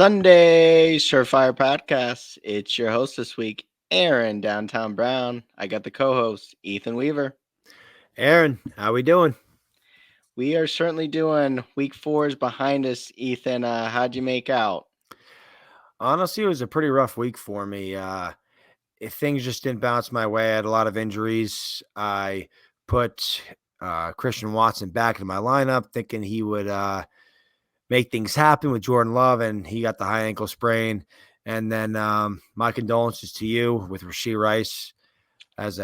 Sunday Surefire Podcast. It's your host this week, Aaron Downtown Brown. I got the co-host, Ethan Weaver. Aaron, how we doing? We are certainly doing week four is behind us, Ethan. How'd you make out? Honestly, it was a pretty rough week for me. If things just didn't bounce my way, I had a lot of injuries. I put Christian Watson back in my lineup, thinking he would make things happen with Jordan Love, and he got the high ankle sprain. And then my condolences to you with Rashee Rice, as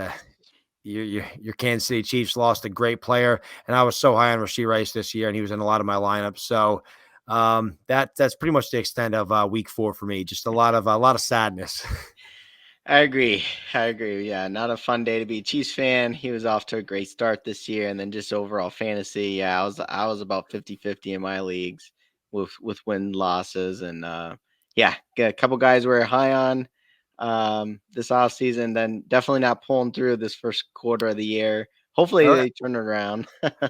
your Kansas City Chiefs lost a great player, and I was so high on Rashee Rice this year, and he was in a lot of my lineups. So that's pretty much the extent of week four for me. Just a lot of sadness. I agree. I agree. Yeah, not a fun day to be a Chiefs fan. He was off to a great start this year, and then just overall fantasy. Yeah, I was about 50-50 in my leagues with win losses, and yeah, got a couple guys we're high on this off season. Then definitely not pulling through this first quarter of the year. Hopefully Or they turn it around.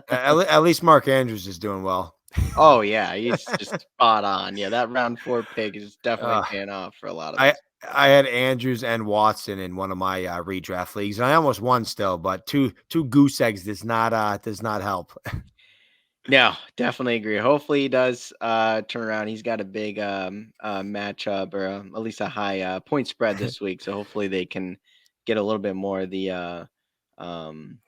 at least Mark Andrews is doing well. Oh yeah, he's just spot on. Yeah, that round four pick is definitely uh, paying off for a lot of I us. I had Andrews and Watson in one of my redraft leagues, and I almost won still, but two goose eggs does not help. No, definitely agree. Hopefully he does turn around. He's got a big matchup or at least a high point spread this week. So hopefully they can get a little bit more of the um,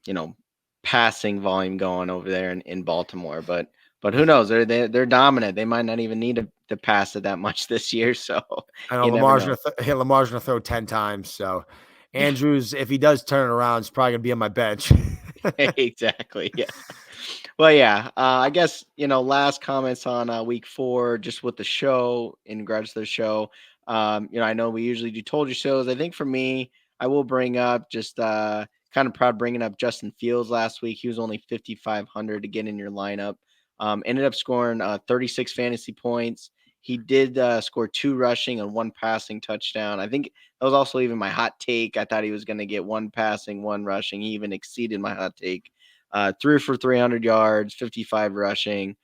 you know passing volume going over there in Baltimore. But who knows? They're dominant. They might not even need to pass it that much this year. So I know you never Lamar's know. gonna Lamar's gonna throw 10 times. So Andrews, if he does turn it around, is probably gonna be on my bench. Exactly. Yeah. Well, yeah. I guess last comments on week four, just with the show in regards to the show. I know we usually do told you shows. I think for me, I will bring up just kind of proud bringing up Justin Fields last week. He was only 5,500 to get in your lineup. Ended up scoring 36 fantasy points. He did score two rushing and one passing touchdown. I think that was also even my hot take. I thought he was going to get one passing, one rushing. He even exceeded my hot take. Threw for 300 yards, 55 rushing.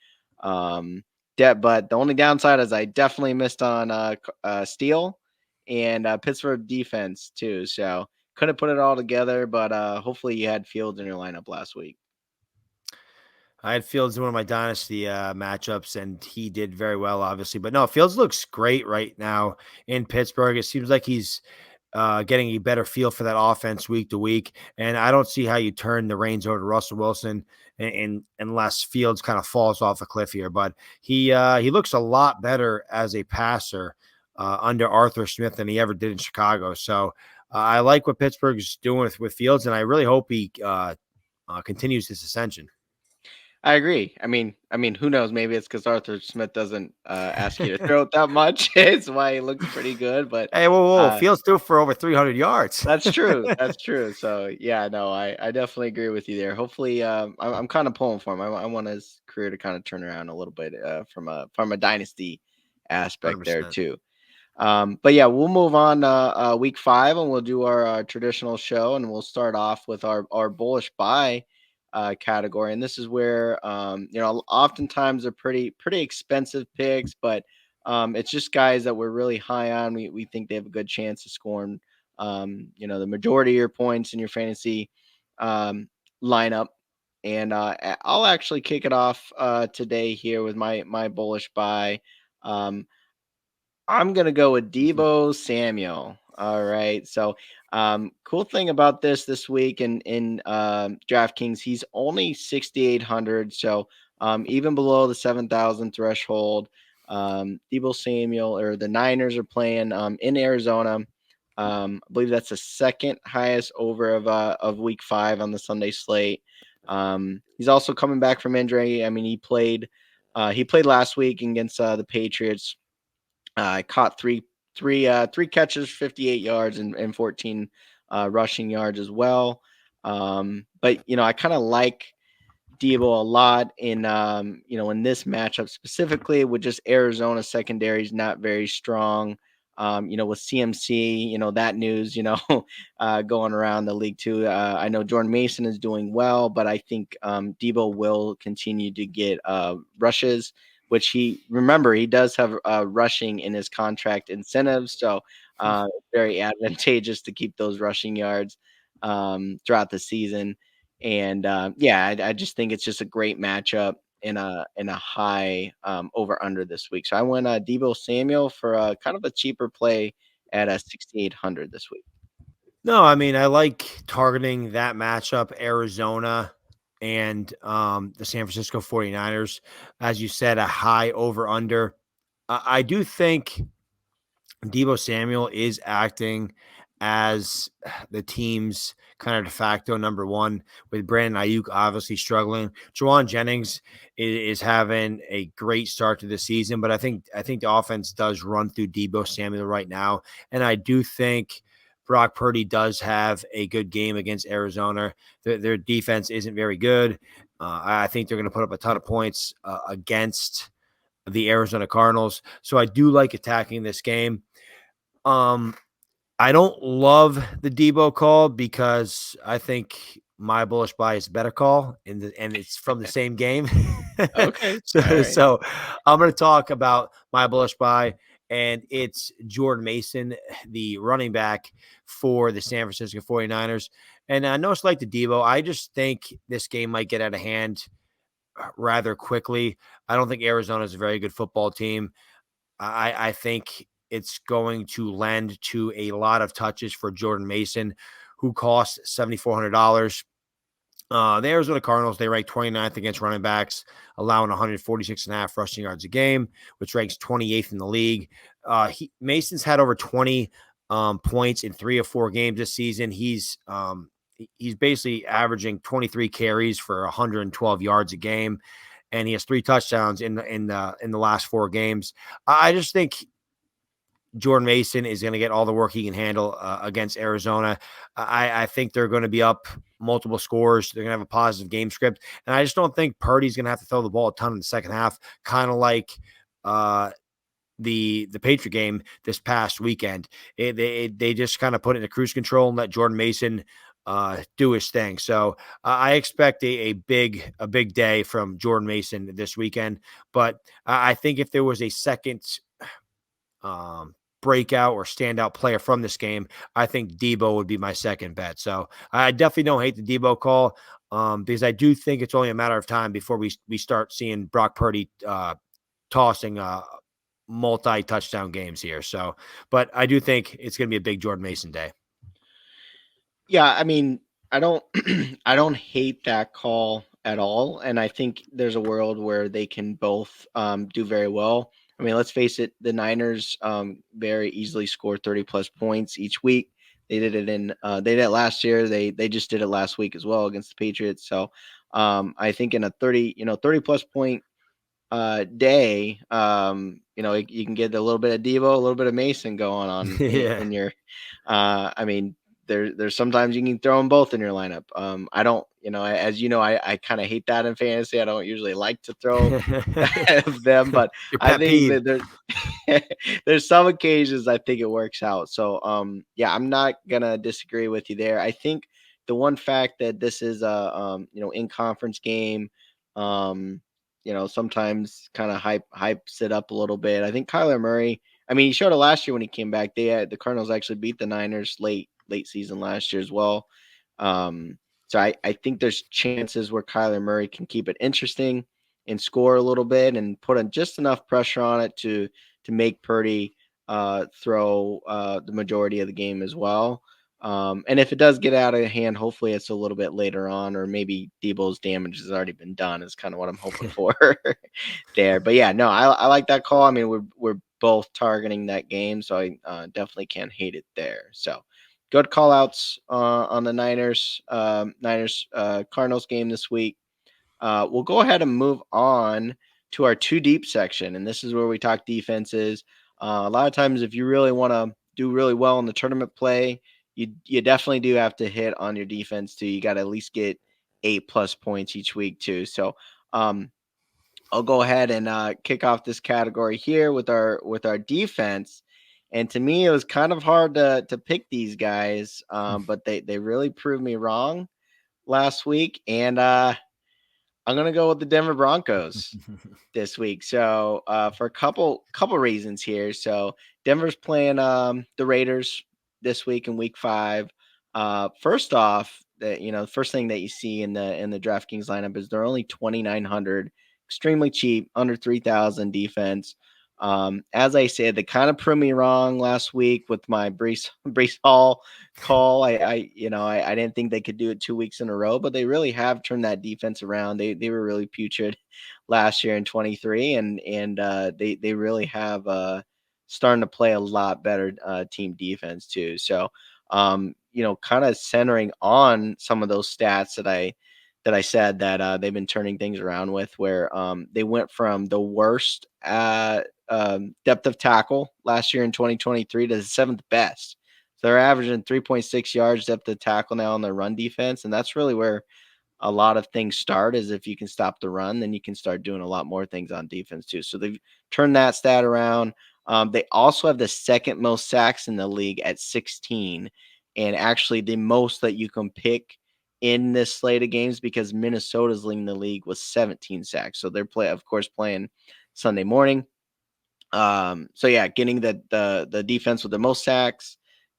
But the only downside is I definitely missed on Steele and Pittsburgh defense too. So couldn't put it all together, but hopefully you had Fields in your lineup last week. I had Fields in one of my dynasty matchups, and he did very well, obviously. But no, Fields looks great right now in Pittsburgh. It seems like he's getting a better feel for that offense week to week. And I don't see how you turn the reins over to Russell Wilson unless Fields kind of falls off a cliff here. But he looks a lot better as a passer under Arthur Smith than he ever did in Chicago. So I like what Pittsburgh's doing with Fields, and I really hope he continues this ascension. I agree. I mean, who knows? Maybe it's because Arthur Smith doesn't ask you to throw it that much. It's why he looks pretty good. But Hey, whoa. uh, Fields threw for over 300 yards. That's true. That's true. So yeah, no, I definitely agree with you there. Hopefully, I'm kind of pulling for him. I want his career to kind of turn around a little bit from a dynasty aspect there 100%. too. But yeah, we'll move on week five and we'll do our traditional show and we'll start off with our bullish buy category. And this is where oftentimes they're pretty expensive picks, but it's just guys that we're really high on. We think they have a good chance of scoring the majority of your points in your fantasy um, lineup. And I'll actually kick it off today here with my bullish buy. Um, I'm gonna go with Debo Samuel. All right. So, cool thing about this week in DraftKings, he's only 6,800. So, even below the 7,000 threshold. Debo Samuel or the Niners are playing in Arizona. I believe that's the second highest over of Week 5 on the Sunday slate. He's also coming back from injury. I mean, he played last week against the Patriots. Caught three catches, 58 yards, and 14 rushing yards as well. But I kind of like Debo a lot in this matchup specifically with just Arizona secondary is not very strong. With CMC, that news, going around the league too. I know Jordan Mason is doing well, but I think Debo will continue to get rushes which he does have rushing in his contract incentives, so very advantageous to keep those rushing yards throughout the season. And yeah, I just think it's just a great matchup in a high over under this week. So I went Debo Samuel for kind of a cheaper play at 6,800 this week. No, I mean, I like targeting that matchup, Arizona and the San Francisco 49ers. As you said, a high over under. I do think Debo Samuel is acting as the team's kind of de facto number one, with Brandon Ayuk obviously struggling. Juwan Jennings is having a great start to the season, but I think the offense does run through Debo Samuel right now, and I do think Brock Purdy does have a good game against Arizona. Their defense isn't very good. I think they're going to put up a ton of points against the Arizona Cardinals. So I do like attacking this game. Um, I don't love the Debo call because I think my bullish buy is a better call, and it's from the same game. Okay, all so right. so I'm going to talk about my bullish buy, and it's Jordan Mason, the running back for the San Francisco 49ers. And I know it's like the Debo. I just think this game might get out of hand rather quickly. I don't think Arizona is a very good football team. I think it's going to lend to a lot of touches for Jordan Mason, who costs $7,400. The Arizona Cardinals, they rank 29th against running backs, allowing 146.5 rushing yards a game, which ranks 28th in the league. Mason's had over 20 points in 3 or 4 games this season. He's basically averaging 23 carries for 112 yards a game, and he has 3 touchdowns in the last 4 games. I just think Jordan Mason is going to get all the work he can handle against Arizona. I think they're going to be up multiple scores. They're going to have a positive game script. And I just don't think Purdy's going to have to throw the ball a ton in the second half, kind of like the Patriot game this past weekend. They just kind of put it in a cruise control and let Jordan Mason do his thing. So I expect a big day from Jordan Mason this weekend. But I think if there was a second um, breakout or standout player from this game, I think Debo would be my second bet. So I definitely don't hate the Debo call because I do think it's only a matter of time before we start seeing Brock Purdy tossing multi-touchdown games here. So, but I do think it's going to be a big Jordan Mason day. Yeah, I mean, I don't I don't hate that call at all, and I think there's a world where they can both do very well. I mean, let's face it, the Niners very easily score 30 plus points each week. They did it last year. They just did it last week as well against the Patriots. So I think in a 30 plus point day, you can get a little bit of Devo, a little bit of Mason going on Yeah. in your. I mean, there's sometimes you can throw them both in your lineup. I don't, as you know, I kind of hate that in fantasy. I don't usually like to throw them, but Your I pet think peeve. that there's some occasions I think it works out. So yeah, I'm not gonna disagree with you there. I think the one fact that this is a in conference game, um sometimes kind of hypes it up a little bit. I think Kyler Murray, I mean, he showed it last year when he came back. The Cardinals actually beat the Niners late season last year as well. So I think there's chances where Kyler Murray can keep it interesting and score a little bit and put on just enough pressure on it to make Purdy throw the majority of the game as well. And if it does get out of hand, hopefully it's a little bit later on, or maybe Debo's damage has already been done. Is kind of what I'm hoping for there. But yeah, no, I like that call. I mean, we're both targeting that game, so I definitely can't hate it there. So good call outs on the Niners Cardinals game this week. We'll go ahead and move on to our two deep section, and this is where we talk defenses. A lot of times, if you really want to do really well in the tournament play, you definitely do have to hit on your defense too. You got to at least get 8+ points each week too. So I'll go ahead and kick off this category here with our defense. And to me, it was kind of hard to pick these guys, but they really proved me wrong last week, and I'm gonna go with the Denver Broncos this week. So for a couple reasons here. So Denver's playing the Raiders this week in week 5. First off, the first thing that you see in the DraftKings lineup is they're only 2,900, extremely cheap, under 3,000 defense. As I said, they kind of proved me wrong last week with my Brees Hall call. I didn't think they could do it 2 weeks in a row, but they really have turned that defense around. They were really putrid last year in 23, and they really have starting to play a lot better team defense too. So kind of centering on some of those stats that I said that they've been turning things around with, where they went from the worst depth of tackle last year in 2023 to the 7th best. So they're averaging 3.6 yards depth of tackle now on their run defense, and that's really where a lot of things start. Is if you can stop the run, then you can start doing a lot more things on defense too. So they've turned that stat around. They also have the second most sacks in the league at 16, and actually the most that you can pick in this slate of games, because Minnesota's leading the league with 17 sacks. So they're of course, playing Sunday morning. So yeah, getting the defense with the most sacks,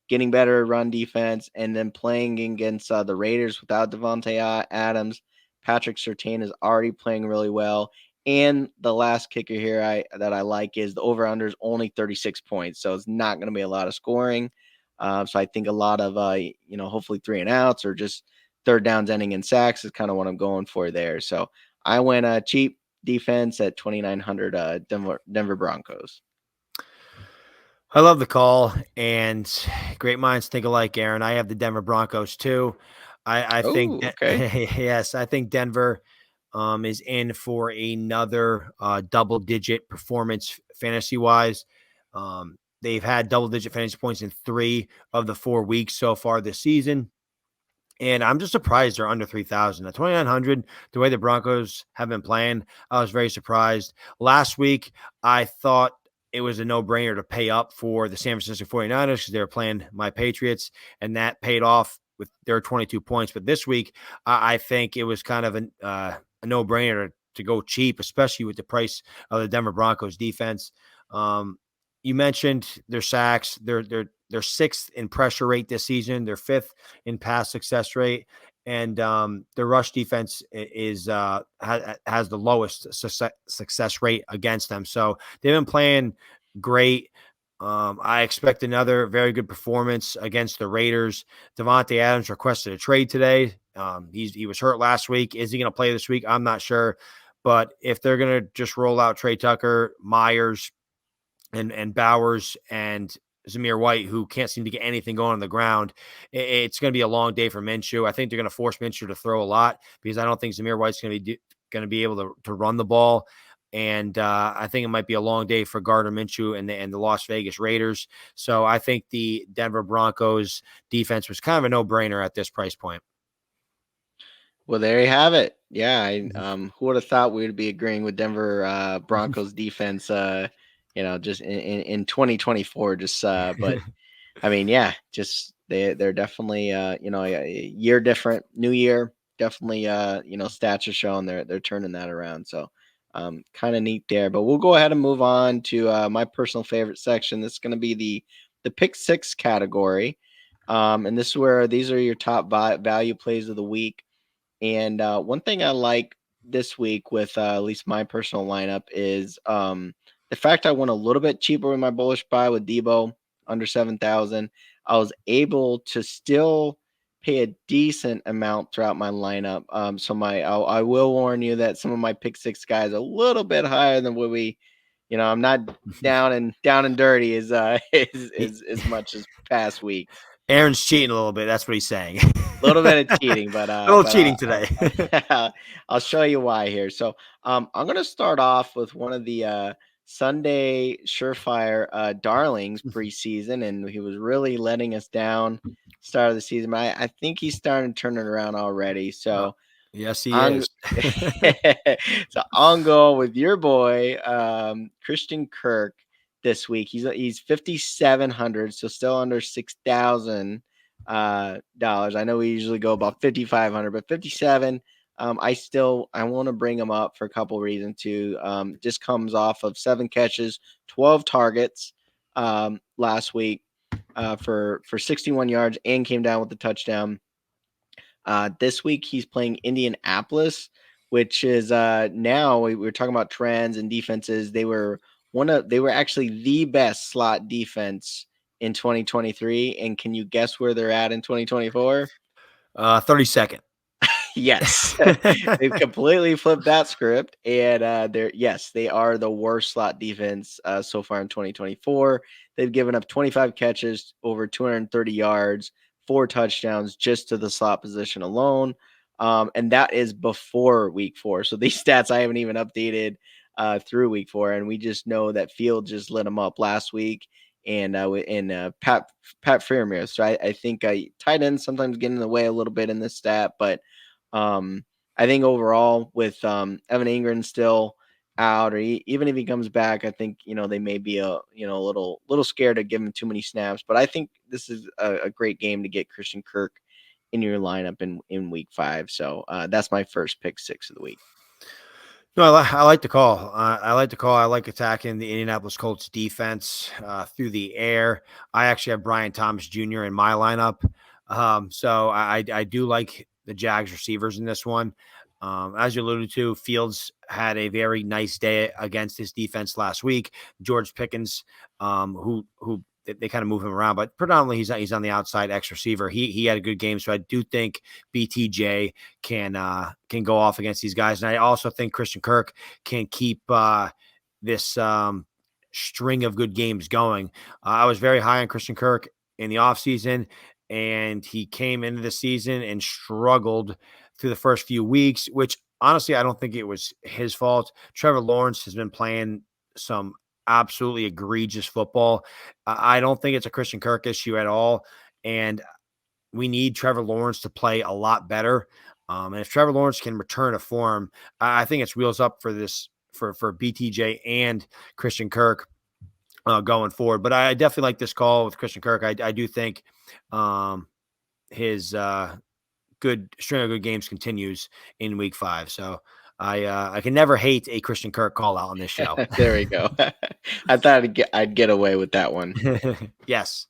getting better run defense, and then playing against the Raiders without Devontae Adams. Patrick Surtain is already playing really well. And the last kicker here that I like is the over under is only 36 points, so it's not going to be a lot of scoring. So I think a lot of hopefully 3 and outs or just third downs ending in sacks is kind of what I'm going for there. So I went cheap defense at 2,900 Denver Broncos. I love the call, and great minds think alike, Aaron. I have the Denver Broncos too. I think Oh, okay. yes, I think Denver is in for another double-digit performance fantasy-wise. They've had double-digit fantasy points in 3 of the 4 weeks so far this season. And I'm just surprised they're under 3,000. At 2,900, the way the Broncos have been playing, I was very surprised. Last week, I thought it was a no-brainer to pay up for the San Francisco 49ers because they were playing my Patriots, and that paid off with their 22 points. But this week, I think it was kind of a no-brainer to go cheap, especially with the price of the Denver Broncos defense. You mentioned their sacks. They're 6th in pressure rate this season. They're 5th in pass success rate, and the rush defense has the lowest success rate against them. So they've been playing great. I expect another very good performance against the Raiders. Devontae Adams requested a trade today. He was hurt last week. Is he going to play this week? I'm not sure. But if they're going to just roll out Trey Tucker, Myers, and Bowers and Zamir White, who can't seem to get anything going on the ground, it's going to be a long day for Minshew. I think they're going to force Minshew to throw a lot because I don't think Zamir White's going to be able to run the ball. And I think it might be a long day for Gardner Minshew and the Las Vegas Raiders. So I think the Denver Broncos defense was kind of a no-brainer at this price point. Well, there you have it. Yeah, who would have thought we would be agreeing with Denver Broncos defense? Just in 2024. But I mean, yeah, just they're definitely a year different, new year. Definitely, stats are showing they're turning that around. So, kind of neat there. But we'll go ahead and move on to my personal favorite section. This is going to be the pick six category, and this is where these are your top value plays of the week. And one thing I like this week with at least my personal lineup is the fact I went a little bit cheaper with my bullish buy with Debo under 7,000. I was able to still pay a decent amount throughout my lineup. So I will warn you that some of my pick six guys are a little bit higher than what I'm not down and dirty as as much as past weeks. Aaron's cheating a little bit. That's what he's saying. A little bit of cheating, but A little cheating today. I'll show you why here. So I'm gonna start off with one of the Sunday surefire darlings preseason, and he was really letting us down start of the season. But I think he's starting to turn it around already. So Yes, he I'm is. so I'm going with your boy Christian Kirk this week. He's 5,700, so still under $6,000. I know we usually go about 5,500, but 57 I want to bring him up for a couple reasons too. Just comes off of 7 catches, 12 targets last week for 61 yards and came down with the touchdown. This week he's playing Indianapolis, which is now we were talking about trends and defenses. They were actually the best slot defense in 2023. And can you guess where they're at in 2024? 32nd. Yes, they've completely flipped that script, and they are the worst slot defense so far in 2024. They've given up 25 catches, over 230 yards, 4 touchdowns just to the slot position alone, and that is before Week 4. So these stats I haven't even updated through Week 4, and we just know that Field just lit them up last week. And Pat Freiermuth. So I think tight ends sometimes get in the way a little bit in this stat, but I think overall with Evan Ingram still out, or even if he comes back, I think they may be a little scared to give him too many snaps. But I think this is a great game to get Christian Kirk in your lineup in Week 5. So that's my first pick 6 of the week. No, I like the call. I like the call. I like attacking the Indianapolis Colts defense through the air. I actually have Brian Thomas Jr. in my lineup. So I do like the Jags receivers in this one. As you alluded to, Fields had a very nice day against this defense last week. George Pickens, who they kind of move him around, but predominantly he's on the outside X receiver. He had a good game, so I do think BTJ can go off against these guys, and I also think Christian Kirk can keep this string of good games going. I was very high on Christian Kirk in the offseason, and he came into the season and struggled through the first few weeks, which honestly I don't think it was his fault. Trevor Lawrence has been playing some absolutely egregious football. I don't think it's a Christian Kirk issue at all. And we need Trevor Lawrence to play a lot better. And if Trevor Lawrence can return to form, I think it's wheels up for this for BTJ and Christian Kirk going forward. But I definitely like this call with Christian Kirk. I do think his good string of good games continues in Week 5. So I can never hate a Christian Kirk call out on this show. There we go. I thought I'd get away with that one. Yes.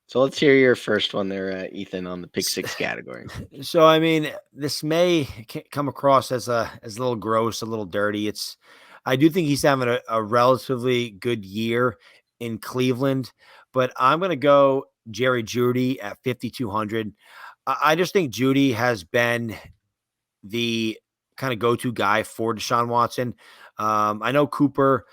So let's hear your first one there, Ethan, on the pick 6 category. So I mean, this may come across as a little gross, a little dirty. I do think he's having a relatively good year in Cleveland, but I'm going to go Jerry Jeudy at 5,200. I just think Jeudy has been the kind of go-to guy for Deshaun Watson. I know Cooper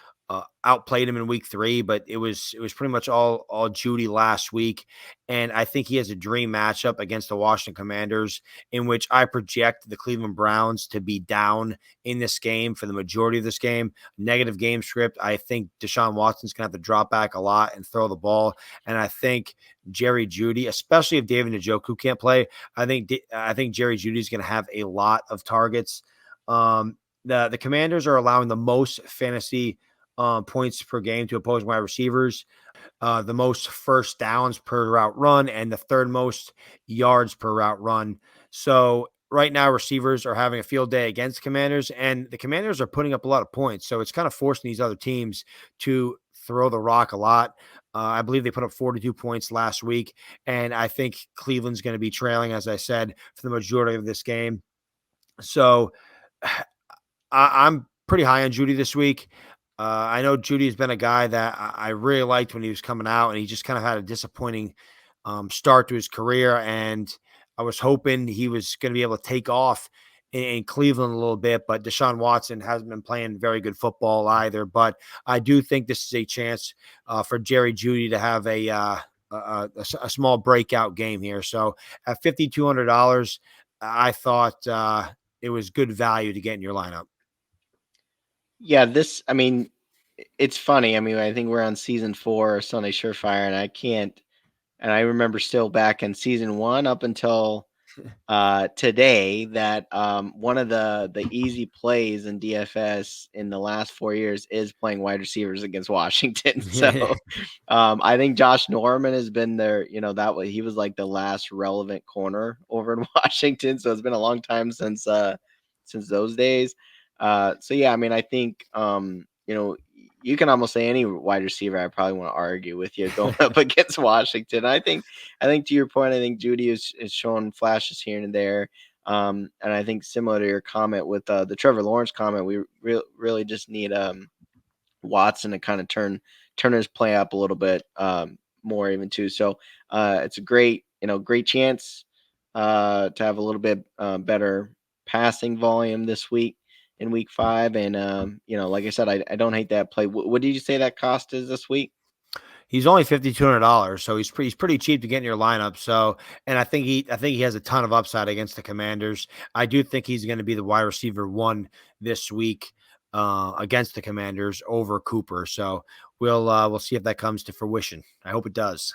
outplayed him in week 3, but it was pretty much all Jeudy last week. And I think he has a dream matchup against the Washington Commanders, in which I project the Cleveland Browns to be down in this game for the majority of this game. Negative game script. I think Deshaun Watson's going to have to drop back a lot and throw the ball. And I think Jerry Jeudy, especially if David Njoku can't play, I think Jerry Jeudy is going to have a lot of targets. The Commanders are allowing the most fantasy points per game to opposing wide receivers, the most first downs per route run, and the third most yards per route run. So right now, receivers are having a field day against the Commanders, and the Commanders are putting up a lot of points. So it's kind of forcing these other teams to throw the rock a lot. I believe they put up 42 points last week, and I think Cleveland's going to be trailing, as I said, for the majority of this game. So I'm pretty high on Jeudy this week. I know Judy's been a guy that I really liked when he was coming out, and he just kind of had a disappointing start to his career. And I was hoping he was going to be able to take off in Cleveland a little bit, but Deshaun Watson hasn't been playing very good football either. But I do think this is a chance for Jerry Jeudy to have a small breakout game here. So at $5,200, I thought it was good value to get in your lineup. Yeah, I mean, it's funny. I mean, I think we're on season 4 of Sunday Surefire, and I remember still back in season 1 up until today that one of the easy plays in DFS in the last 4 years is playing wide receivers against Washington. So I think Josh Norman has been there. That way he was like the last relevant corner over in Washington. So it's been a long time since those days. So yeah, I mean, I think you can almost say any wide receiver. I probably want to argue with you going up against Washington. I think to your point, I think Judy is showing flashes here and there. And I think similar to your comment with the Trevor Lawrence comment, we really just need Watson to kind of turn his play up a little bit more even too. So it's a great chance to have a little bit better passing volume this week in week 5. And like I said, I don't hate that play. What did you say that cost is this week? He's only $5,200, so he's pretty cheap to get in your lineup. So, and I think he has a ton of upside against the Commanders. I do think he's going to be the wide receiver one this week against the Commanders over Cooper. So we'll see if that comes to fruition. I hope it does.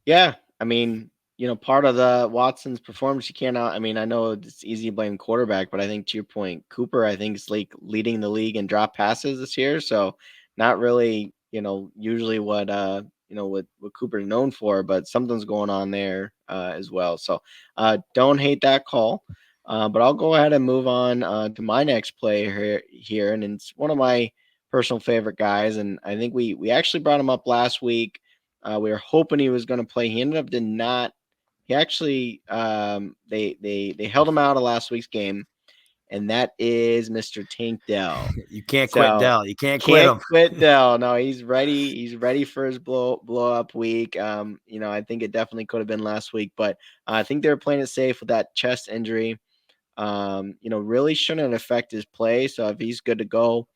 Yeah, I mean, part of the Watson's performance, you cannot. I mean, I know it's easy to blame quarterback, but I think to your point, Cooper, I think is like leading the league in drop passes this year. So not really, usually what Cooper's known for, but something's going on there as well. So don't hate that call. But I'll go ahead and move on to my next play here, and it's one of my personal favorite guys, and I think we actually brought him up last week. We were hoping he was going to play. He ended up did not. He actually they held him out of last week's game, and that is Mr. Tank Dell. You can't quit So Dell. You can't quit can't him. quit Dell. No, he's ready. He's ready for his blow up week. I think it definitely could have been last week, but I think they were playing it safe with that chest injury. Really shouldn't affect his play. So if he's good to go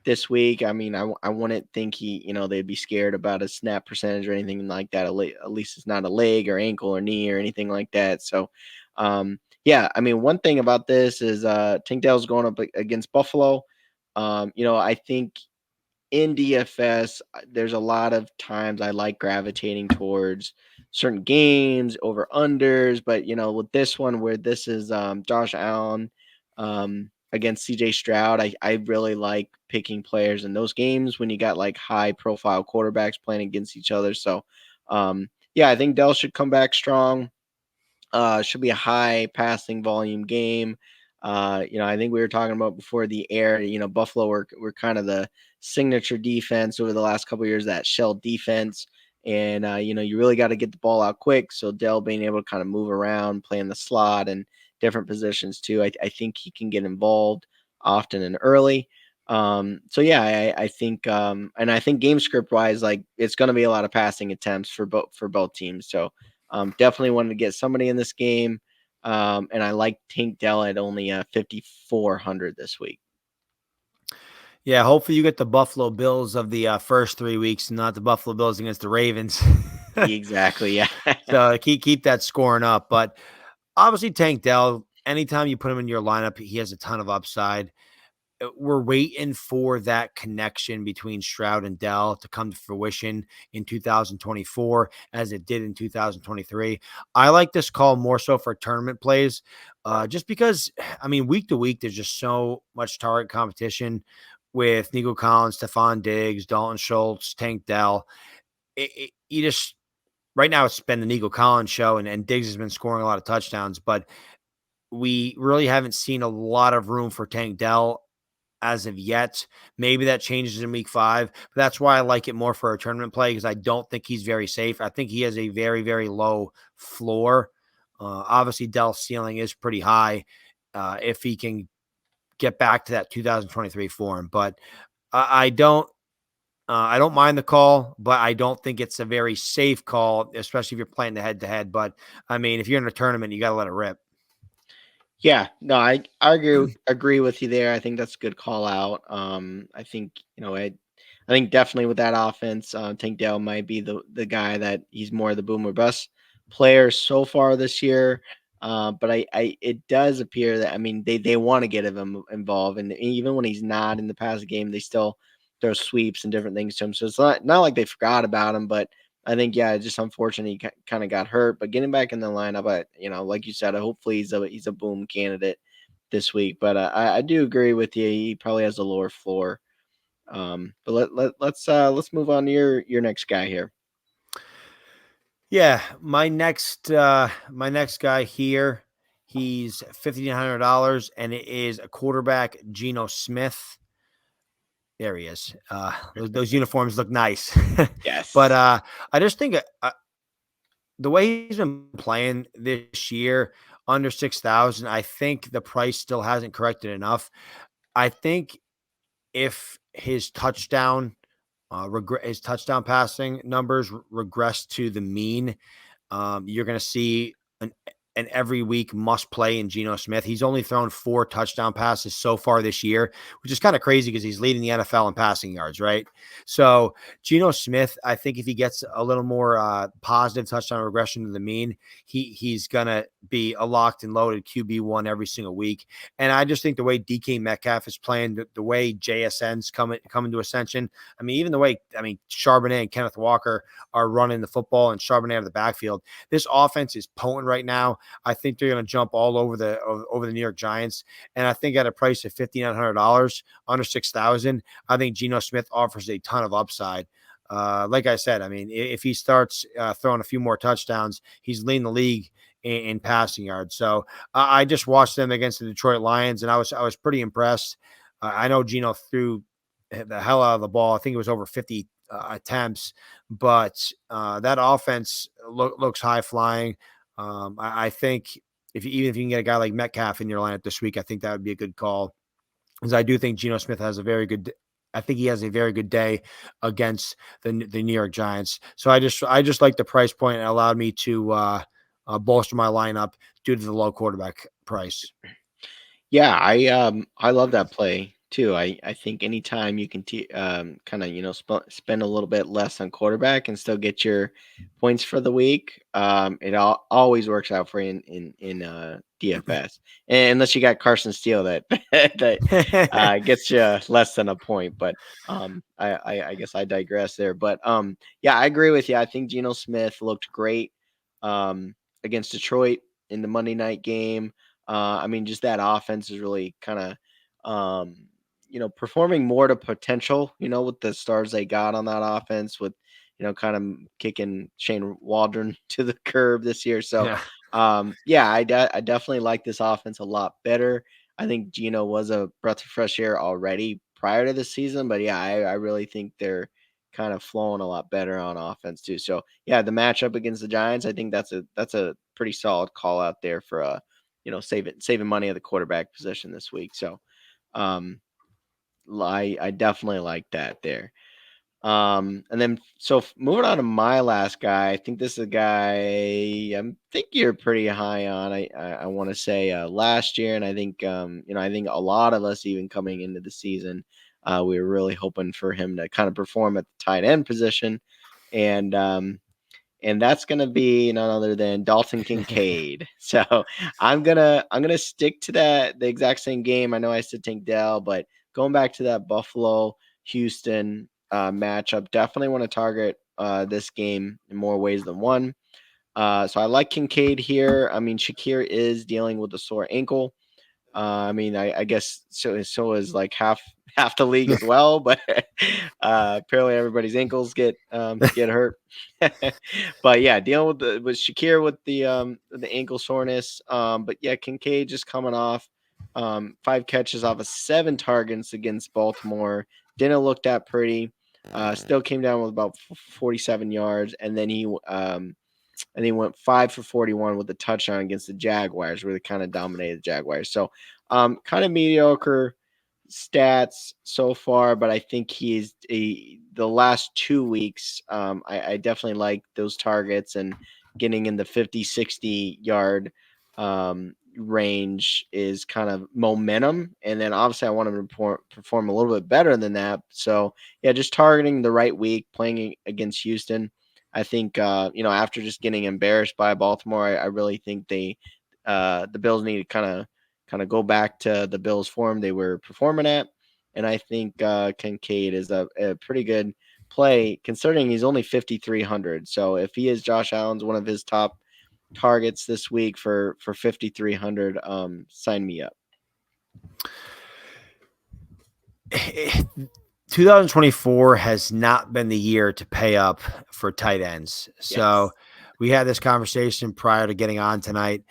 this week, I mean, I wouldn't think they'd be scared about a snap percentage or anything like that. At least it's not a leg or ankle or knee or anything like that. So, yeah, I mean, one thing about this is Tank Dell's going up against Buffalo. I think in DFS, there's a lot of times I like gravitating towards certain games over unders, but with this one where this is Josh Allen against CJ Stroud, I really like picking players in those games when you got like high profile quarterbacks playing against each other. So yeah, I think Dell should come back strong. Should be a high passing volume game. I think we were talking about before the air. Buffalo were kind of the signature defense over the last couple of years, that shell defense. And you really got to get the ball out quick. So Dell being able to kind of move around, play in the slot and different positions too. I think he can get involved often and early. So yeah, I think and I think game script wise, like it's going to be a lot of passing attempts for both teams. So definitely wanted to get somebody in this game. And I like Tank Dell at only 5,400 this week. Yeah, hopefully you get the Buffalo Bills of the first 3 weeks, not the Buffalo Bills against the Ravens. Exactly. Yeah. So keep that scoring up. But obviously, Tank Dell, anytime you put him in your lineup, he has a ton of upside. We're waiting for that connection between Stroud and Dell to come to fruition in 2024 as it did in 2023. I like this call more so for tournament plays, just because, I mean, week to week, there's just so much target competition with Nico Collins, Stephon Diggs, Dalton Schultz, Tank Dell. You just, right now, it's been the Nico Collins show, and Diggs has been scoring a lot of touchdowns, but we really haven't seen a lot of room for Tank Dell as of yet. Maybe that changes in week 5. But that's why I like it more for a tournament play, because I don't think he's very safe. I think he has a very, very low floor. Obviously, Dell's ceiling is pretty high if he can get back to that 2023 form. But I don't. I don't mind the call, but I don't think it's a very safe call, especially if you're playing the head-to-head. But, I mean, if you're in a tournament, you got to let it rip. Yeah, no, I agree with you there. I think that's a good call out. I think I think definitely with that offense, Tank Dell might be the guy that he's more the boom or bust player so far this year. But it does appear that I mean they want to get him involved, and even when he's not in the past game, they still throw sweeps and different things to him. So it's not like they forgot about him, but I think yeah, just unfortunately he kind of got hurt, but getting back in the lineup, but like you said, hopefully he's a boom candidate this week. But I do agree with you. He probably has a lower floor. But let's move on to your next guy here. Yeah, my next guy here, he's $1,500, and it is a quarterback, Geno Smith. There he is. Those uniforms look nice, but Yes. I just think the way he's been playing this year, under 6,000, I think the price still hasn't corrected enough. I think if his touchdown passing numbers regress to the mean, you're going to see an every week must play in Geno Smith. He's only thrown 4 touchdown passes so far this year, which is kind of crazy because he's leading the NFL in passing yards, right? So Geno Smith, I think if he gets a little more positive touchdown regression to the mean, he's gonna be a locked and loaded QB1 every single week. And I just think the way DK Metcalf is playing, the way JSN's coming to ascension. I mean, even the way Charbonnet and Kenneth Walker are running the football and Charbonnet out of the backfield. This offense is potent right now. I think they're going to jump all over the New York Giants, and I think at a price of $5,900, under 6,000, I think Geno Smith offers a ton of upside. Like I said, I mean, if he starts throwing a few more touchdowns, he's leading the league in passing yards. So I just watched them against the Detroit Lions, and I was pretty impressed. I know Geno threw the hell out of the ball. I think it was over 50 attempts, but that offense looks high flying. I think even if you can get a guy like Metcalf in your lineup this week, I think that would be a good call. Because I do think Geno Smith has a very good. I think he has a very good day against the New York Giants. So I just like the price point. It allowed me to bolster my lineup due to the low quarterback price. Yeah, I love that play too. I think anytime you can kind of spend a little bit less on quarterback and still get your points for the week, it always works out for you in DFS. And unless you got Carson Steele that that gets you less than a point, but I guess I digress there. But yeah, I agree with you. I think Geno Smith looked great um against Detroit in the Monday night game. I mean, just that offense is really kind of, performing more to potential, with the stars they got on that offense, with, kind of kicking Shane Waldron to the curb this year. So, Yeah. yeah, I definitely like this offense a lot better. I think Gino was a breath of fresh air already prior to the season, but yeah, I really think they're kind of flowing a lot better on offense too. So yeah, the matchup against the Giants, I think that's a pretty solid call out there for saving money at the quarterback position this week. So, um, I definitely like that there. And then moving on to my last guy, I think this is a guy I think you're pretty high on. I want to say last year, and I think I think a lot of us even coming into the season, we were really hoping for him to kind of perform at the tight end position, and that's gonna be none other than Dalton Kincaid. So I'm gonna stick to the exact same game. I know I said Tank Dell, but going back to that Buffalo Houston matchup, definitely want to target this game in more ways than one. So I like Kincaid here. I mean, Shakir is dealing with a sore ankle. I mean, I guess so is like half the league as well, but apparently everybody's ankles get hurt. But yeah, dealing with Shakir with the ankle soreness. But yeah, Kincaid just coming off 5 catches off of 7 targets against Baltimore. Didn't look that pretty. Still came down with about 47 yards, and he went 5 for 41 with a touchdown against the Jaguars, where they kind of dominated the Jaguars. So, kind of mediocre stats so far, but I think the last 2 weeks. I definitely like those targets and getting in the 50, 60 yard range is kind of momentum. And then obviously I want him to perform a little bit better than that. So, yeah, just targeting the right week, playing against Houston. I think after just getting embarrassed by Baltimore, I really think the Bills need to kind of go back to the Bills form they were performing at, and I think Kincaid is a pretty good play, considering he's only 5,300. So if he is Josh Allen's one of his top targets this week for 5,300, sign me up. 2024 has not been the year to pay up for tight ends. So Yes. we had this conversation prior to getting on tonight.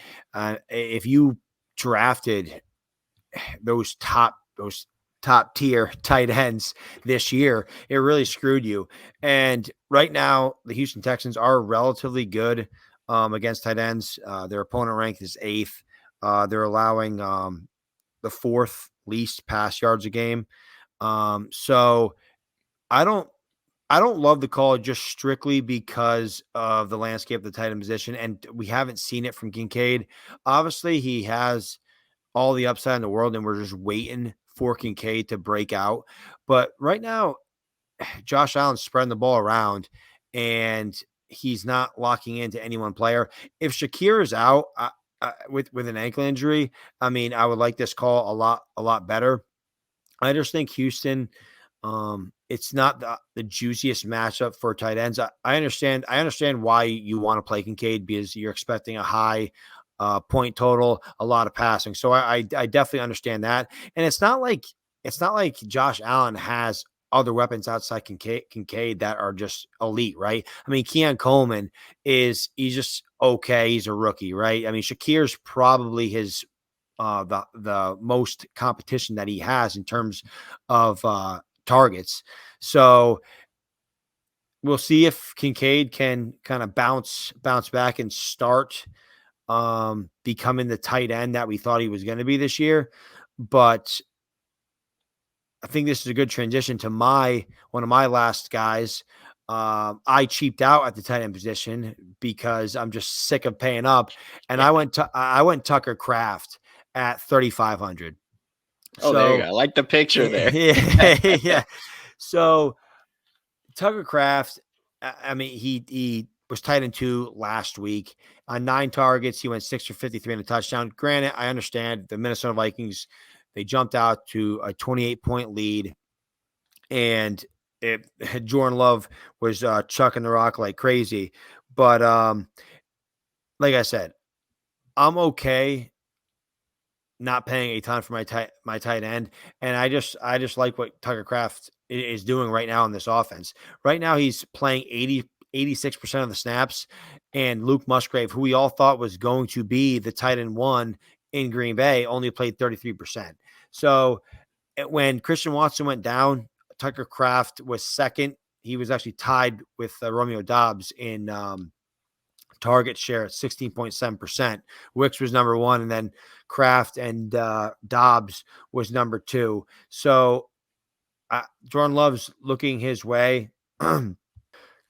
If you drafted those top tier tight ends this year, it really screwed you. And right now, the Houston Texans are relatively good against tight ends. Their opponent rank is 8th. They're allowing the 4th least pass yards a game. So I don't I don't love the call just strictly because of the landscape of the tight end position, and we haven't seen it from Kincaid. Obviously, he has all the upside in the world, and we're just waiting for Kincaid to break out. But right now, Josh Allen's spreading the ball around, and he's not locking into any one player. If Shakir is out with an ankle injury, I mean, I would like this call a lot better. I just think Houston, it's not the juiciest matchup for tight ends. I understand. I understand why you want to play Kincaid because you're expecting a high point total, a lot of passing. So I definitely understand that. And it's not like Josh Allen has other weapons outside Kincaid that are just elite, right? I mean, Keon Coleman he's just okay. He's a rookie, right? I mean, Shakir's probably his the most competition that he has in terms of targets. So we'll see if Kincaid can kind of bounce back and start becoming the tight end that we thought he was going to be this year. But I think this is a good transition to one of my last guys. I cheaped out at the tight end position because I'm just sick of paying up, and Yeah. I went Tucker Craft at 3,500. Oh, there you go. So I like the picture there. yeah, yeah. So Tucker Craft, I mean, he was tight end 2 last week on 9 targets. He went 6 for 53 and a touchdown. Granted, I understand the Minnesota Vikings, they jumped out to a 28-point lead, and Jordan Love was chucking the rock like crazy. But like I said, I'm okay not paying a ton for my tight end, and I just like what Tucker Craft is doing right now in this offense. Right now, he's playing 86% of the snaps, and Luke Musgrave, who we all thought was going to be the tight end 1 in Green Bay, only played 33%. So when Christian Watson went down, Tucker Craft was second. He was actually tied with Romeo Dobbs in target share at 16.7%. Wicks was number 1, and then Kraft and Dobbs was number 2. So Jordan Love's looking his way.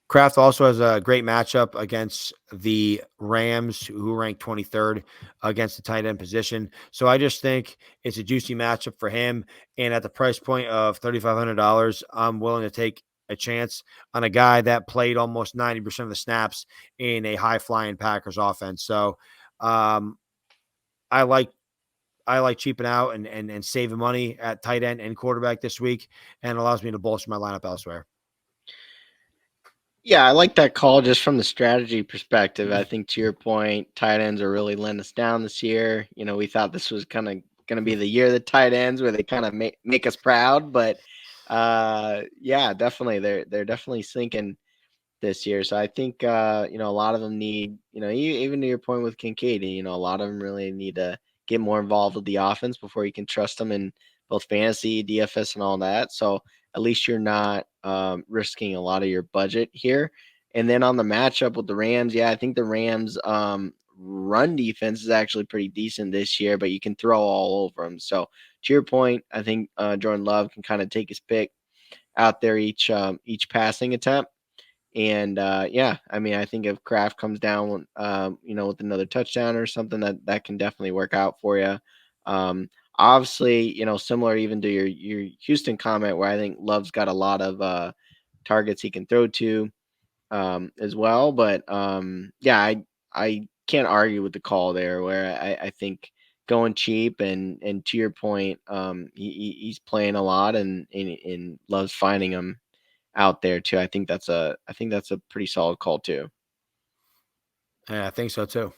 Kraft also has a great matchup against the Rams, who ranked 23rd against the tight end position. So I just think it's a juicy matchup for him. And at the price point of $3,500, I'm willing to take a chance on a guy that played almost 90% of the snaps in a high flying Packers offense. So um, I like cheaping out and saving money at tight end and quarterback this week, and allows me to bolster my lineup elsewhere. Yeah, I like that call just from the strategy perspective. I think to your point, tight ends are really letting us down this year. We thought this was kind of going to be the year of the tight ends where they kind of make us proud, but yeah, definitely they're definitely sinking this year. So I think a lot of them need, even to your point with Kincaid, a lot of them really need to get more involved with the offense before you can trust them in both fantasy, DFS, and all that. So at least you're not risking a lot of your budget here. And then on the matchup with the Rams, yeah, I think the Rams run defense is actually pretty decent this year, but you can throw all over them. So to your point, I think Jordan Love can kind of take his pick out there each passing attempt. And yeah, I mean, I think if Kraft comes down, with another touchdown or something, that can definitely work out for you. Obviously, similar even to your Houston comment, where I think Love's got a lot of targets he can throw to as well. But yeah, I can't argue with the call there, where I think going cheap and to your point, he's playing a lot and Love's finding him out there too. I think that's a pretty solid call too. Yeah, I think so too.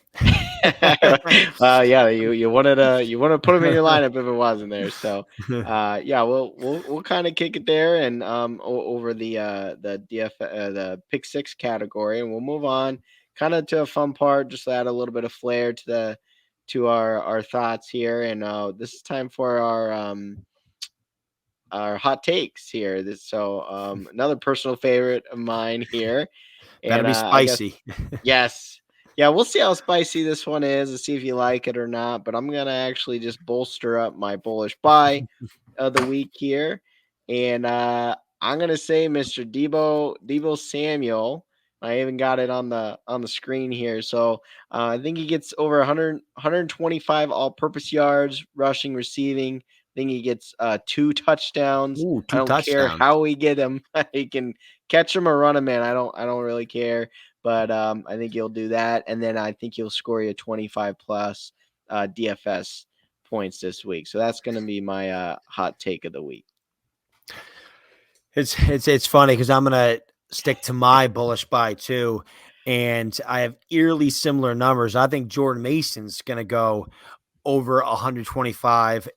Yeah, you wanted to put him in your lineup if it wasn't there. So, yeah, we'll kind of kick it there and over the the pick six category, and we'll move on kind of to a fun part, just to add a little bit of flair to our thoughts here. And this is time for our hot takes here. Another personal favorite of mine here, Better and be I guess spicy. yes. Yeah, we'll see how spicy this one is and see if you like it or not. But I'm gonna actually just bolster up my bullish buy of the week here, and I'm gonna say Mr. Debo Samuel. I even got it on the screen here. So I think he gets over 125 all-purpose yards, rushing, receiving. I think he gets 2 touchdowns. Ooh, I 2 don't care touchdowns. how we get him. He can catch him or run him in. I don't really care. But I think he'll do that, and then I think he'll score you 25 plus DFS points this week. So that's going to be my hot take of the week. It's funny because I'm gonna stick to my bullish buy too, and I have eerily similar numbers. I think Jordan Mason's gonna go over 125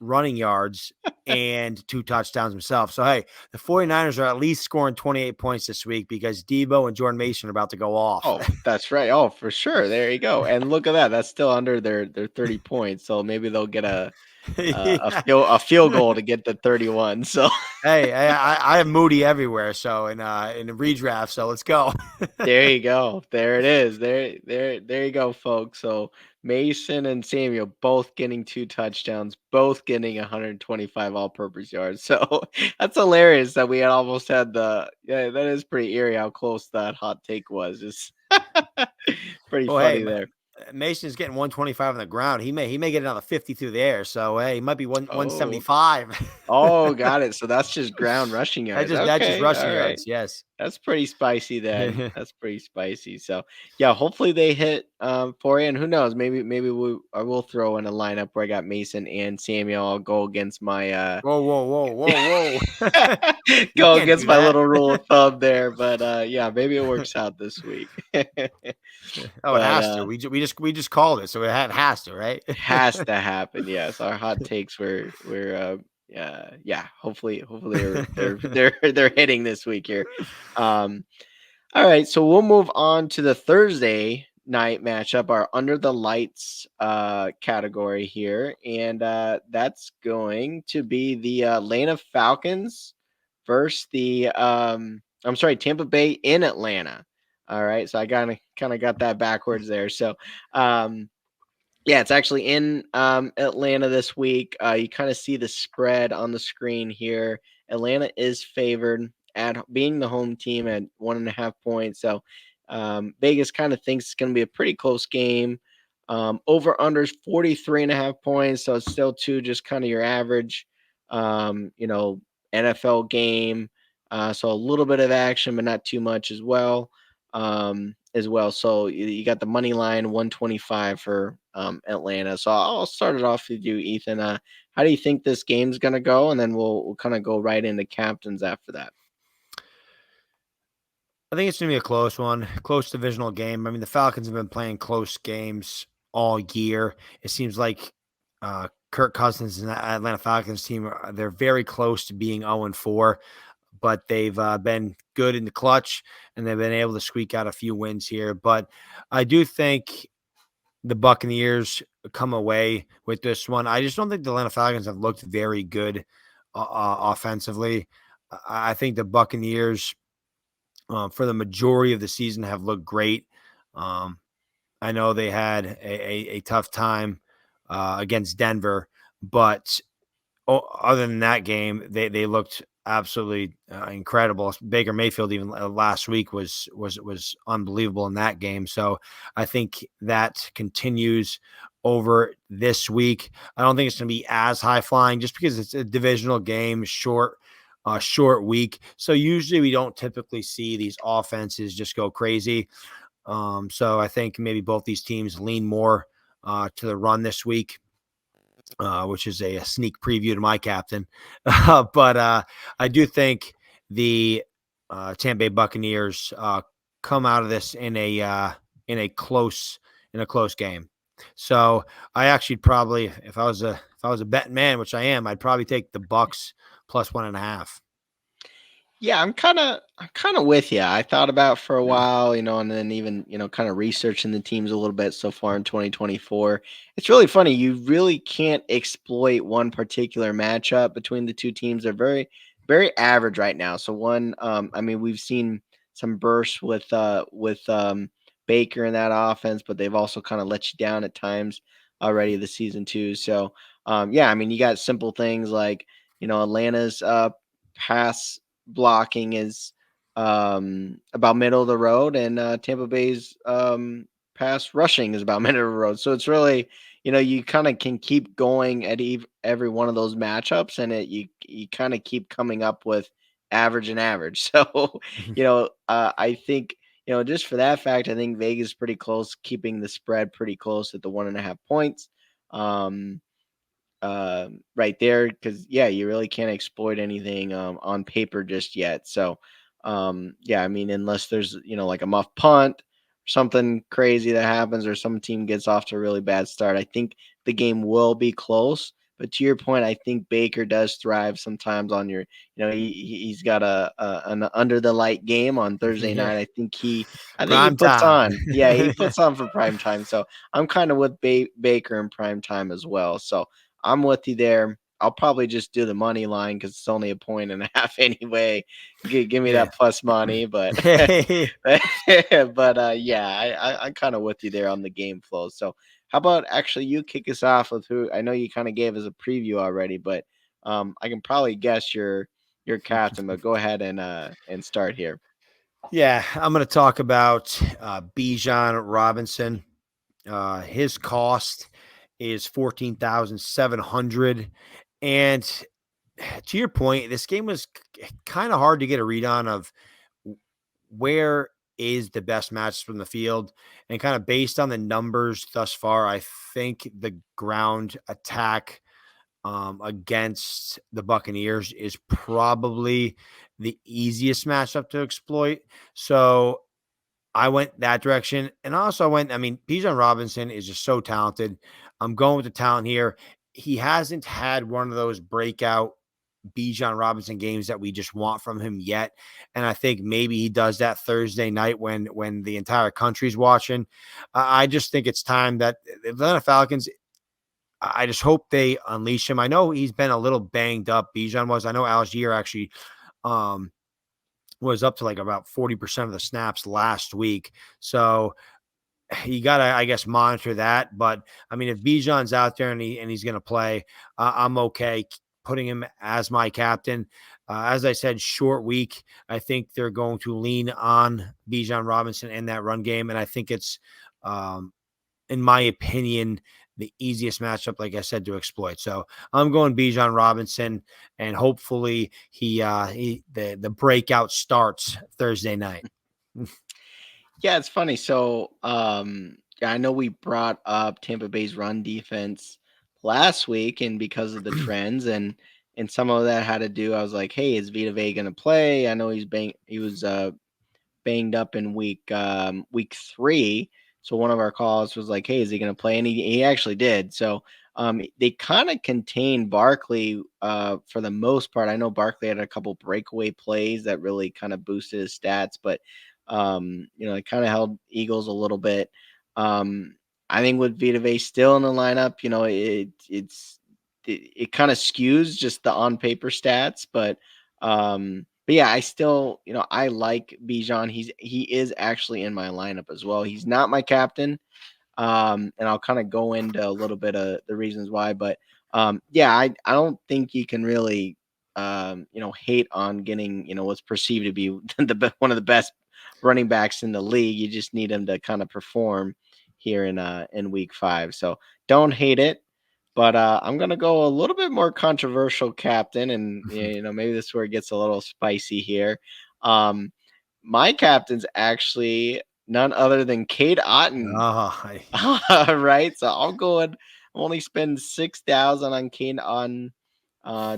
running yards and 2 touchdowns himself. So hey, the 49ers are at least scoring 28 points this week because Debo and Jordan Mason are about to go off. Oh, that's right. Oh, for sure. There you go. And look at that. That's still under their 30 points. So maybe they'll get Yeah. a field goal to get the 31. So Hey, I have Moody everywhere, so in the redraft, so let's go. there you go. There it is. There you go, folks. So Mason and Samuel both getting 2 touchdowns, both getting 125 all-purpose yards. So that's hilarious that we had almost had yeah, that is pretty eerie how close that hot take was. Just pretty Well, hey, funny there. Mason's getting 125 on the ground. He may get another 50 through the air. So hey, he might be 175. Oh, oh, got it. So that's just ground rushing That yards. just Okay, rushing all right. yards. Yes. That's pretty spicy then. That's pretty spicy. So yeah, hopefully they hit for you. And who knows? I will throw in a lineup where I got Mason and Samuel. I'll go against my Whoa, whoa, whoa, whoa, whoa! You go can't against do my that. little rule of thumb there. But yeah, maybe it works out this week. Oh, it But has to. We just called it, so has to, right? has to happen. Yes, our hot takes were yeah. Hopefully they're hitting this week here. Um, All right, so we'll move on to the Thursday night matchup, our under the lights category here, and that's going to be the Atlanta Falcons versus the I'm sorry, Tampa Bay in Atlanta. All right, so I kind of got that backwards there. So um, yeah, it's actually in Atlanta this week. You kind of see the spread on the screen here. Atlanta is favored at being the home team at 1.5 points. So Vegas kind of thinks it's going to be a pretty close game. Over under 43.5 points. So it's still just kind of your average, you know, NFL game. So a little bit of action, but not too much as well. So you got the money line 125 for Atlanta. So I'll start it off with you, Ethan. How do you think this game's gonna go? And then we'll kind of go right into captains after that. I think it's gonna be a close one, close divisional game. I mean, the Falcons have been playing close games all year. It seems like Kirk Cousins and the Atlanta Falcons team they're very close to being 0-4, but they've been good in the clutch and they've been able to squeak out a few wins here. But I do think the Buccaneers come away with this one. I just don't think the Atlanta Falcons have looked very good offensively. I think the Buccaneers for the majority of the season have looked great. Um, I know they had a tough time against Denver, but other than that game, they looked absolutely incredible. Baker Mayfield even last week was unbelievable in that game. So I think that continues over this week. I don't think it's going to be as high flying just because it's a divisional game, short week. So usually we don't typically see these offenses just go crazy. So I think maybe both these teams lean more to the run this week. Which is a sneak preview to my captain. But I do think the Tampa Bay Buccaneers come out of this in a close game. So I actually probably, if I was a betting man, which I am, I'd probably take the Bucks plus 1.5. Yeah, I'm kind of with you. I thought about it for a while, and then even, kind of researching the teams a little bit so far in 2024. It's really funny. You really can't exploit one particular matchup between the two teams. They're very, very average right now. So I mean, we've seen some bursts with Baker in that offense, but they've also kind of let you down at times already this season too. So yeah, I mean, you got simple things like, Atlanta's pass blocking is about middle of the road, and Tampa Bay's pass rushing is about middle of the road. So it's really, you kind of can keep going at every one of those matchups, and you kind of keep coming up with average and average. So I think, just for that fact, I think Vegas is pretty close, keeping the spread pretty close at the 1.5 points. Um, right there, because yeah, you really can't exploit anything on paper just yet. So yeah, I mean, unless there's, like a muff punt, something crazy that happens, or some team gets off to a really bad start, I think the game will be close. But to your point, I think Baker does thrive sometimes on your, he's got an under the light game on Thursday Yeah, night. I think he prime puts time. on, yeah, he puts on for prime time. So I'm kind of with Baker in prime time as well. So I'm with you there. I'll probably just do the money line because it's only a point and a half anyway. Give me Yeah. that plus money, but but yeah, I'm kind of with you there on the game flow. So how about actually you kick us off with who I know you kind of gave us a preview already, but I can probably guess your captain. But go ahead and start here. Yeah, I'm going to talk about Bijan Robinson. His cost is 14,700, and to your point, this game was kind of hard to get a read on of where is the best match from the field, and kind of based on the numbers thus far, I think the ground attack against the Buccaneers is probably the easiest matchup to exploit. So I went that direction. And also I mean, Bijan Robinson is just so talented. I'm going with the talent here. He hasn't had one of those breakout Bijan Robinson games that we just want from him yet. And I think maybe he does that Thursday night when the entire country's watching. I just think it's time that the Atlanta Falcons, I just hope they unleash him. I know he's been a little banged up. Bijan was. I know Algier actually um, was up to like about 40% of the snaps last week. So you got to, I guess, monitor that. But I mean, if Bijan's out there and he's going to play, I'm okay putting him as my captain. As I said, short week. I think they're going to lean on Bijan Robinson in that run game, and I think it's, in my opinion, the easiest matchup, like I said, to exploit. So I'm going Bijan Robinson, and hopefully the breakout starts Thursday night. Yeah, it's funny. So, yeah, I know we brought up Tampa Bay's run defense last week, and because of the trends and some of that had to do, I was like, hey, is Vita Vea gonna play? I know he was banged up in week 3. So one of our calls was like, "Hey, is he going to play?" And he actually did. So they kind of contained Barkley for the most part. I know Barkley had a couple breakaway plays that really kind of boosted his stats, but it kind of held Eagles a little bit. I think with Vita Vea still in the lineup, it kind of skews just the on paper stats, but yeah, I still, I like Bijan. He is actually in my lineup as well. He's not my captain. And I'll kind of go into a little bit of the reasons why, but yeah, I don't think you can really hate on getting, what's perceived to be one of the best running backs in the league. You just need him to kind of perform here in week 5. So don't hate it. But I'm gonna go a little bit more controversial captain, and maybe this is where it gets a little spicy here. Um, my captain's actually none other than Cade Otton. Oh, Right? So I'll go and only spend 6,000 on Kane on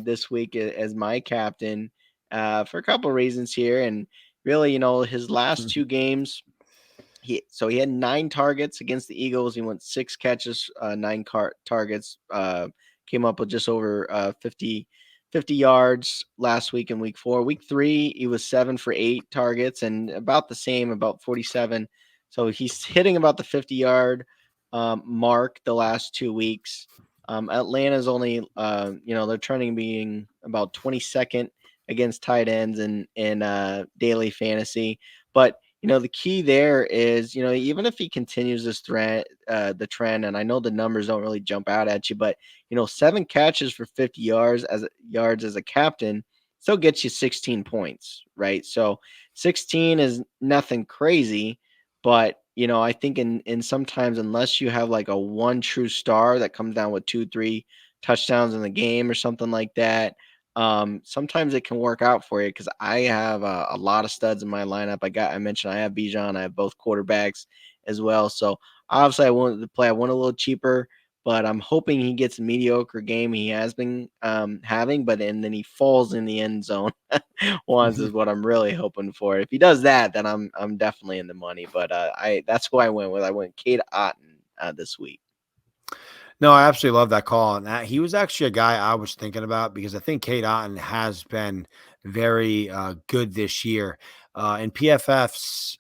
this week as my captain for a couple of reasons here. And really, his last two games, he had 9 targets against the Eagles. He went 6 catches, 9 targets. Came up with just over 50 yards last week in week 4. Week 3, he was 7 for 8 targets and about the same, about 47. So he's hitting about the 50-yard mark the last 2 weeks. Atlanta's only, they're trending being about 22nd against tight ends in daily fantasy, but the key there is, even if he continues this the trend, and I know the numbers don't really jump out at you, but 7 catches for 50 yards as a captain still gets you 16 points, right? So 16 is nothing crazy, but I think in sometimes, unless you have like a one true star that comes down with 2, 3 touchdowns in the game or something like that, sometimes it can work out for you, because I have a lot of studs in my lineup. I mentioned I have Bijan, I have both quarterbacks as well. So obviously I wanted to play. I went a little cheaper, but I'm hoping he gets a mediocre game he has been having, but and then he falls in the end zone once is what I'm really hoping for. If he does that, then I'm definitely in the money. But I that's who I went with. I went Kate Otten this week. No, I absolutely love that call. And he was actually a guy I was thinking about because I think Kate Otten has been very good this year. In PFF's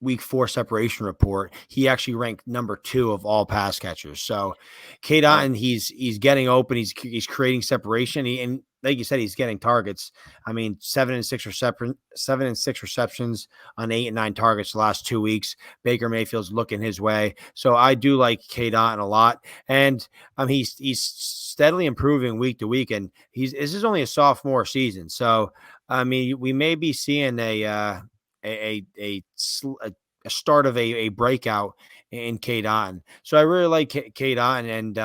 week 4 separation report, he actually ranked number 2 of all pass catchers. So Kate Wow. Otten, he's getting open. He's creating separation. And like you said, he's getting targets. I mean, 7 and 6 receptions on 8 and 9 targets the last 2 weeks. Baker Mayfield's looking his way. So I do like Kate Otten a lot. And he's steadily improving week to week. And this is only a sophomore season. So I mean, we may be seeing a start of a breakout in Cade Otton. So I really like Cade Otton, and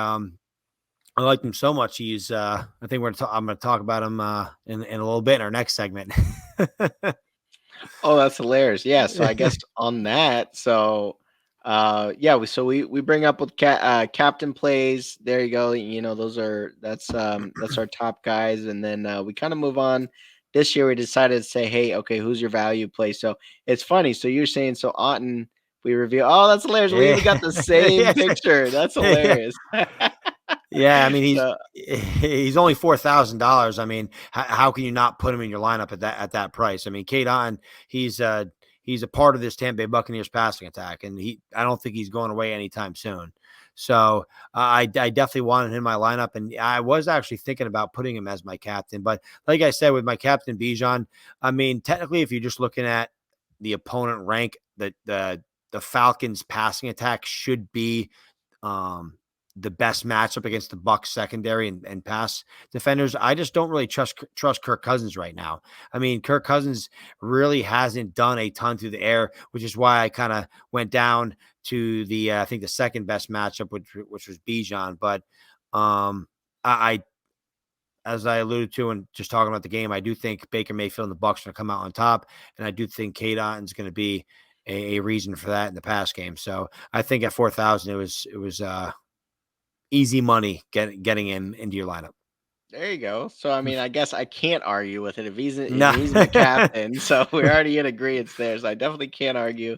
I liked him so much. He's I think I'm going to talk about him in a little bit in our next segment. Oh, that's hilarious. Yeah, so I guess on that, so yeah, we bring up with captain plays. There you go. That's our top guys, and then we kind of move on. This year we decided to say, hey, okay, who's your value play? So it's funny. So you're saying, so Otten, we review. Oh, that's hilarious. We even got the same Yes. picture. That's Yeah. hilarious. Yeah, I mean So he's only $4,000. I mean, how can you not put him in your lineup at that price? I mean, Cade Otton, he's a part of this Tampa Bay Buccaneers passing attack, and I don't think he's going away anytime soon. So I definitely wanted him in my lineup, and I was actually thinking about putting him as my captain. But like I said, with my captain Bijan, I mean, technically, if you're just looking at the opponent rank, the Falcons passing attack should be um the best matchup against the Bucks secondary and pass defenders. I just don't really trust Kirk Cousins right now. I mean, Kirk Cousins really hasn't done a ton through the air, which is why I kind of went down to the I think the second best matchup, which was Bijan. But I as I alluded to and just talking about the game, I do think Baker Mayfield and the Bucks are going to come out on top, and I do think Cade Otton's going to be a reason for that in the pass game. So I think at 4,000, it was easy money getting him into your lineup. there you go. So I mean, I guess I can't argue with it if No. he's my captain. So we're already in agreement there. So I definitely can't argue.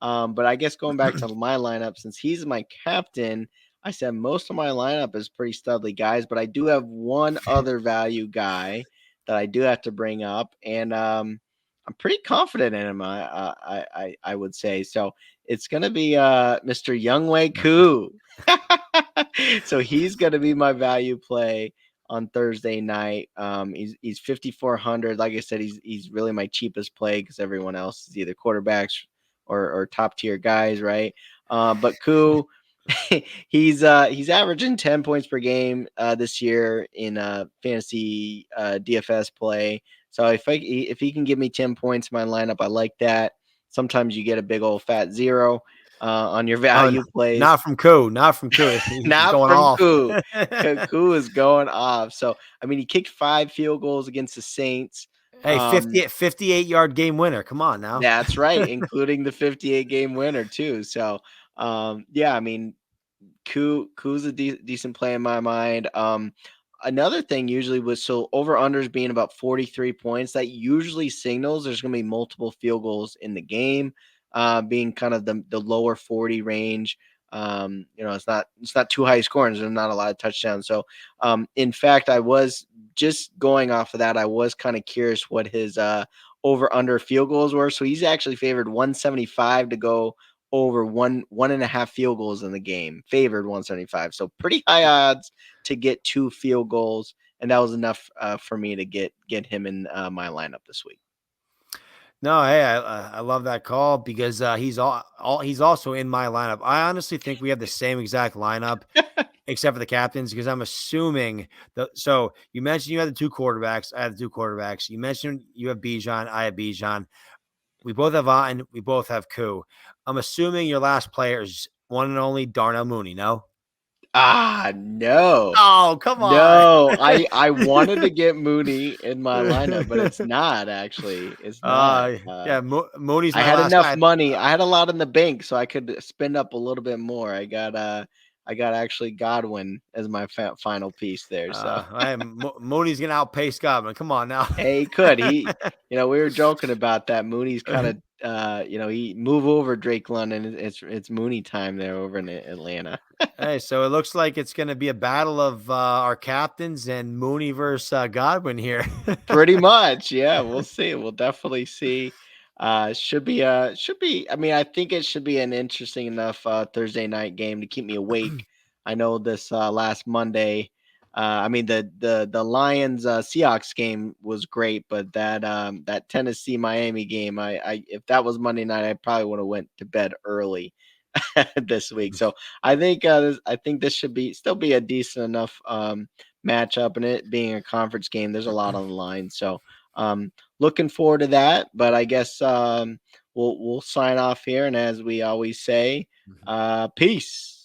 But I guess going back to my lineup, since he's my captain, I said most of my lineup is pretty studly guys, but I do have one other value guy that I do have to bring up, and I'm pretty confident in him. I would say so. It's gonna be Mr. Youngwei Koo. So he's gonna be my value play on Thursday night. He's 5,400. Like I said, he's really my cheapest play because everyone else is either quarterbacks or top tier guys, right? But Koo, he's averaging 10 points per game this year in fantasy DFS play. So if he can give me 10 points in my lineup, I like that. Sometimes you get a big old fat zero on your Oh, value plays. not from Koo. Not from Koo. He's Not going from off. Koo. Koo is going off. So I mean, he kicked 5 field goals against the Saints. Hey, 58-yard game winner. Come on now. That's right, including the 58 game winner too. So yeah, I mean, Koo's a decent play in my mind. another thing usually was so over unders being about 43 points, that usually signals there's going to be multiple field goals in the game, being kind of the lower 40 range. It's not too high scoring. There's not a lot of touchdowns. So, in fact, I was just going off of that. I was kind of curious what his over under field goals were. So he's actually favored 175 to go over one and a half field goals in the game, favored 175. So pretty high odds to get 2 field goals, and that was enough for me to get him in my lineup this week. No, hey, I love that call because he's also in my lineup. I honestly think we have the same exact lineup except for the captains because I'm assuming so you mentioned you had the 2 quarterbacks. I had the 2 quarterbacks. You mentioned you have Bijan. I have Bijan. We both have Otten. We both have Koo. I'm assuming your last player is one and only Darnell Mooney. No. No. Oh, come on. No, I wanted to get Mooney in my lineup, but it's not actually. It's not. Yeah, Mooney's I my had last enough guy. money. I had a lot in the bank, so I could spend up a little bit more. I got actually Godwin as my final piece there. So Mooney's gonna outpace Godwin. Come on now. hey, he could. We were joking about that. Mooney's kind of, he move over Drake London. It's Mooney time there over in Atlanta. Hey, so it looks like it's going to be a battle of our captains and Mooney versus Godwin here. Pretty much, yeah. We'll see. We'll definitely see. Should be. I mean, I think it should be an interesting enough Thursday night game to keep me awake. I know this last Monday. I mean the Lions Seahawks game was great, but that Tennessee Miami game, I if that was Monday night, I probably would have went to bed early this week. So I think this should be still be a decent enough matchup, and it being a conference game, there's a lot on the line. So looking forward to that. But I guess we'll sign off here, and as we always say, peace.